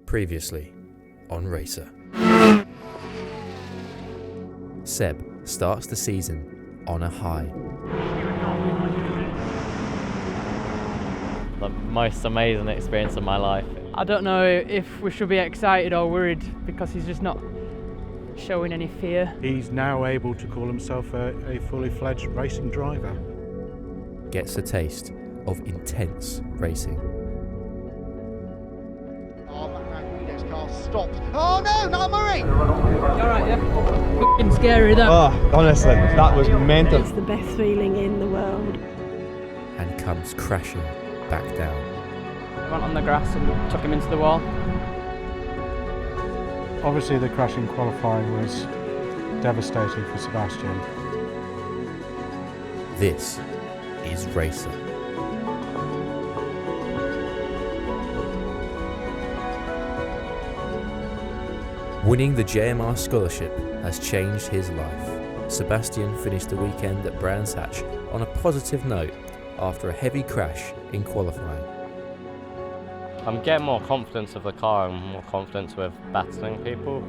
Previously on RACER. Seb starts the season on a high. The most amazing experience of my life. I don't know if we should be excited or worried because he's just not showing any fear. He's now able to call himself a fully fledged racing driver. Gets a taste of intense racing. Stopped. Oh no, not Murray! You alright, yeah? Fucking scary that. Oh, honestly, that was mental. It's the best feeling in the world. And comes crashing back down. I went on the grass and took him into the wall. Obviously the crash in qualifying was devastating for Sebastian. This is RACER. Winning the JMR Scholarship has changed his life. Sebastian finished the weekend at Brands Hatch on a positive note after a heavy crash in qualifying. I'm getting more confidence with the car and more confidence with battling people,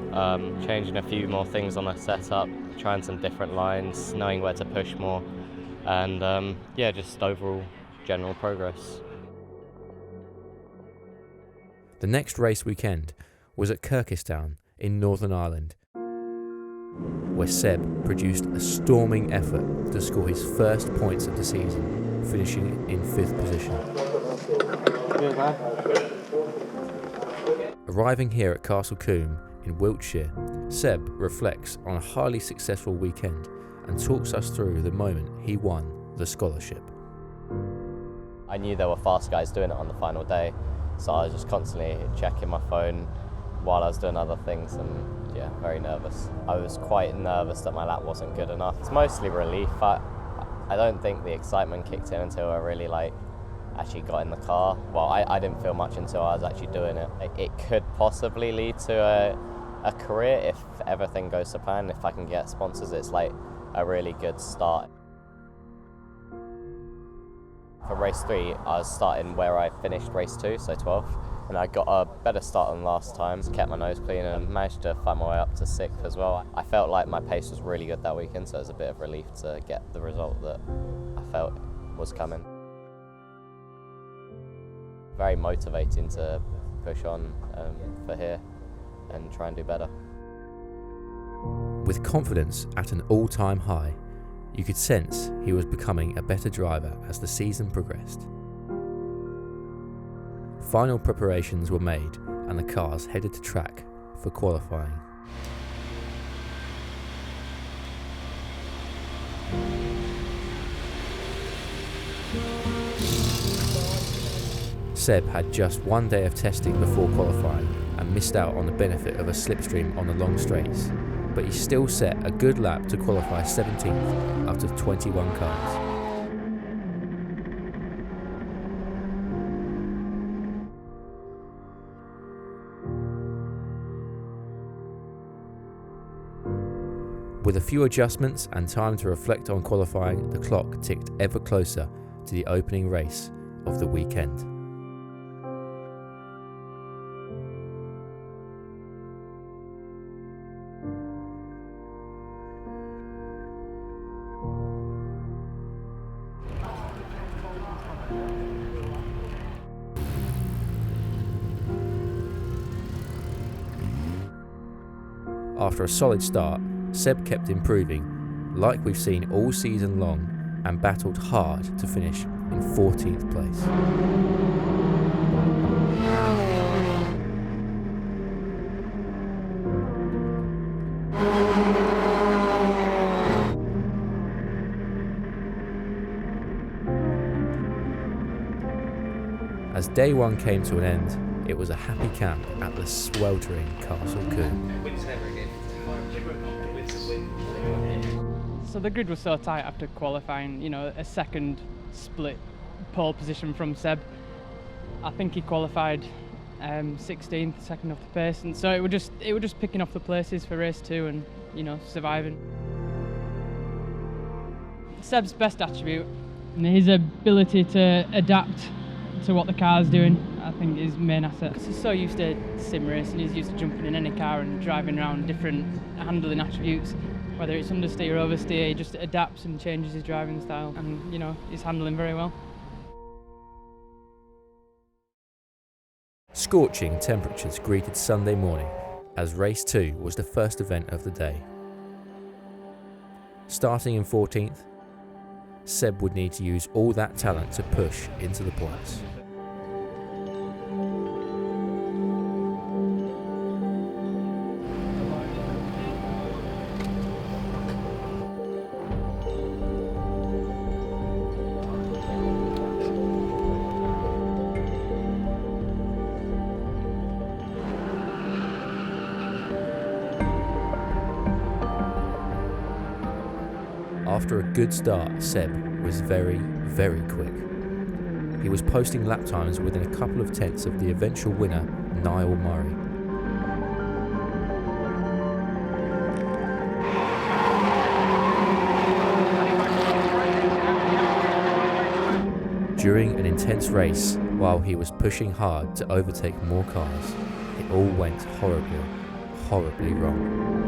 changing a few more things on the setup, trying some different lines, knowing where to push more, and just overall general progress. The next race weekend was at Kyrgyzstan in Northern Ireland, where Seb produced a storming effort to score his first points of the season, finishing in 5th position. Arriving here at Castle Combe in Wiltshire, Seb reflects on a highly successful weekend and talks us through the moment he won the scholarship. I knew there were fast guys doing it on the final day, so I was just constantly checking my phone while I was doing other things, and very nervous. I was quite nervous that my lap wasn't good enough. It's mostly relief. I don't think the excitement kicked in until I really actually got in the car. Well, I didn't feel much until I was actually doing it. It could possibly lead to a career if everything goes to plan. If I can get sponsors, it's like a really good start. For race 3, I was starting where I finished race 2, so 12th, and I got a better start than last time, kept my nose clean and managed to find my way up to 6th as well. I felt like my pace was really good that weekend, so it was a bit of relief to get the result that I felt was coming. Very motivating to push on for here and try and do better. With confidence at an all-time high, you could sense he was becoming a better driver as the season progressed. Final preparations were made and the cars headed to track for qualifying. Seb had just one day of testing before qualifying and missed out on the benefit of a slipstream on the long straights, but he still set a good lap to qualify 17th out of 21 cars. With a few adjustments and time to reflect on qualifying, the clock ticked ever closer to the opening race of the weekend. After a solid start, Seb kept improving, like we've seen all season long, and battled hard to finish in 14th place. As day one came to an end, it was a happy camp at the sweltering Castle Combe. So the grid was so tight after qualifying, a second split pole position from Seb. I think he qualified 16th, second off the pace, and so it was just picking off the places for race 2 and surviving. Seb's best attribute, his ability to adapt to what the car's doing, I think, is main asset. Because he's so used to sim racing, he's used to jumping in any car and driving around different handling attributes. Whether it's understeer or oversteer, he just adapts and changes his driving style, and you know, he's handling very well. Scorching temperatures greeted Sunday morning as Race 2 was the first event of the day. Starting in 14th, Seb would need to use all that talent to push into the points. After a good start, Seb was very, very quick. He was posting lap times within a couple of tenths of the eventual winner, Niall Murray. During an intense race, while he was pushing hard to overtake more cars, it all went horribly, horribly wrong.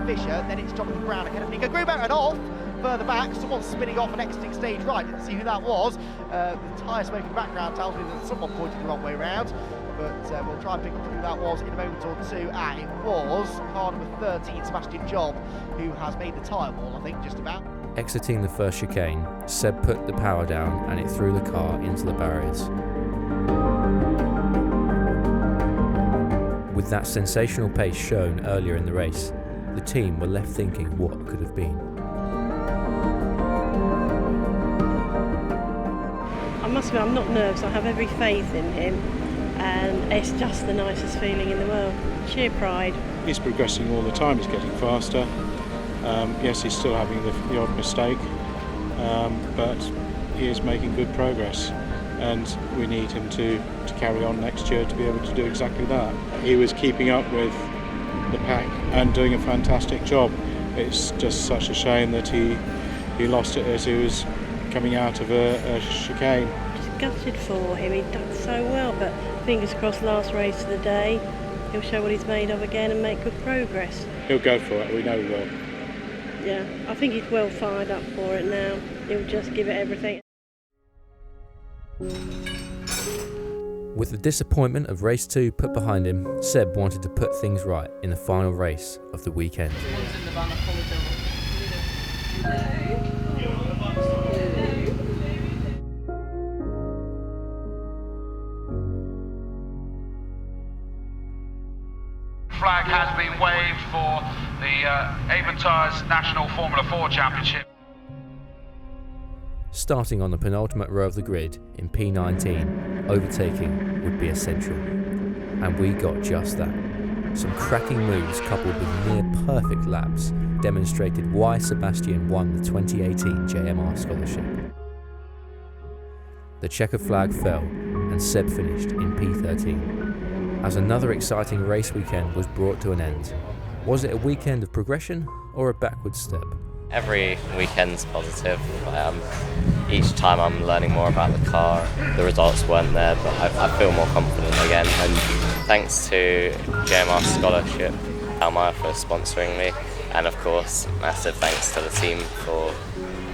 Fisher, then it's Jonathan Brown ahead of Nico Gruber and off further back. Someone's spinning off an exiting stage right. Didn't see who that was. The tyre smoke in the background tells me that someone pointed the wrong way around, but we'll try and pick up who that was in a moment or two. And it was car number 13, Sebastian Job, who has made the tyre wall, I think, just about. Exiting the first chicane, Seb put the power down and it threw the car into the barriers. With that sensational pace shown earlier in the race, the team were left thinking what could have been. I must admit, I'm not nervous. I have every faith in him, and it's just the nicest feeling in the world. Sheer pride. He's progressing all the time, he's getting faster. Yes, he's still having the odd mistake, but he is making good progress, and we need him to carry on next year to be able to do exactly that. He was keeping up with the pack and doing a fantastic job. It's just such a shame that he lost it as he was coming out of a chicane. Just gutted for him. He'd done so well, but fingers crossed, last race of the day, he'll show what he's made of again and make good progress. He'll go for it, we know he will. Yeah, I think he's well fired up for it now. He'll just give it everything. With the disappointment of race 2 put behind him, Seb wanted to put things right in the final race of the weekend. Flag has been waved for the Avon Tyres National Formula 4 Championship. Starting on the penultimate row of the grid in P19, overtaking would be essential. And we got just that. Some cracking moves coupled with near perfect laps demonstrated why Sebastian won the 2018 JMR Scholarship. The checkered flag fell and Seb finished in P13. As another exciting race weekend was brought to an end. Was it a weekend of progression or a backward step? Every weekend's positive. Each time I'm learning more about the car. The results weren't there, but I feel more confident again. And thanks to JMR Scholarship, Almire for sponsoring me, and of course, massive thanks to the team for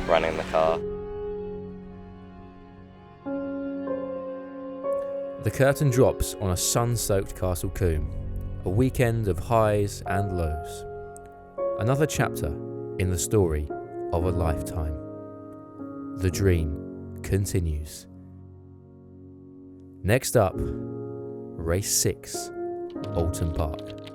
running the car. The curtain drops on a sun-soaked Castle Combe, a weekend of highs and lows. Another chapter in the story of a lifetime. The dream continues. Next up, Race 6, Alton Park.